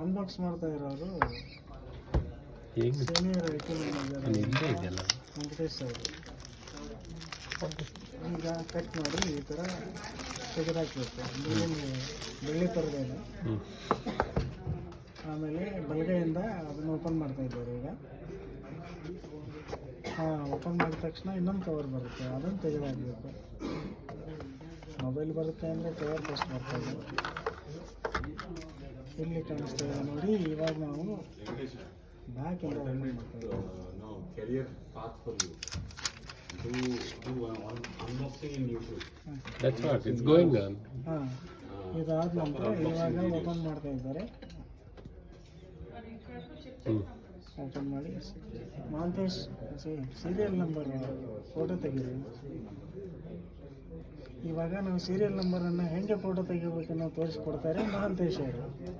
Unbox ಮಾಡ್ತಾ ಇರೋರು ಹೇಗೆ ಸೀನಿಯರ್ ಐ ಟಿ ಮ್ಯಾನೇಜರ್ ಇಲ್ಲೇ ಇದೆಯಲ್ಲ. ವೆಂಕಟೇಶ್ ಅವರು. ಈಗ ಕಟ್ ಮಾಡಿ ಈ ಥರ ತೆಗೆದಾಕಬೇಕು. ಬೆಳ್ಳಿ ಥರದೇನು. ಹ್ಞೂ ಆಮೇಲೆ ಬಲಗೈಯಿಂದ ಅದನ್ನು ಓಪನ್ ಮಾಡ್ತಾ ಇದ್ದಾರೆ ಈಗ. ಓಪನ್ ಮಾಡಿದ ತಕ್ಷಣ ಇನ್ನೊಂದು ಕವರ್ ಬರುತ್ತೆ, ಅದನ್ನು ತೆಗೆದಾಕಬೇಕು. ಮೊಬೈಲ್ ಬರುತ್ತೆ ಅಂದರೆ ಕವರ್ ಫಸ್ಟ್ ಬರ್ತದೆ. ಇಲ್ಲಿ ಕಾಣಿಸ್ತದೆ ನೋಡಿ. ಇವಾಗ ನಾವು ಬ್ಯಾಕಿಂದ ಓಪನ್ ಮಾಡ್ತಾ ಹಾಂ, ಇದಾದ ನಂತರ ಇವಾಗ ಓಪನ್ ಮಾಡ್ತಾ ಇದ್ದಾರೆ. ಓಪನ್ ಮಾಡಿ ಮಹಾಂತೇಶ್ ಸೀರಿಯಲ್ ನಂಬರ್ ಫೋಟೋ ತೆಗೀರಿ. ಇವಾಗ ನಾವು ಸೀರಿಯಲ್ ನಂಬರನ್ನು ಹೆಂಗೆ ಫೋಟೋ ತೆಗಿಬೇಕನ್ನೋ ತೋರಿಸ್ಕೊಡ್ತಾರೆ ಮಹಾಂತೇಶ್ ಅವರು.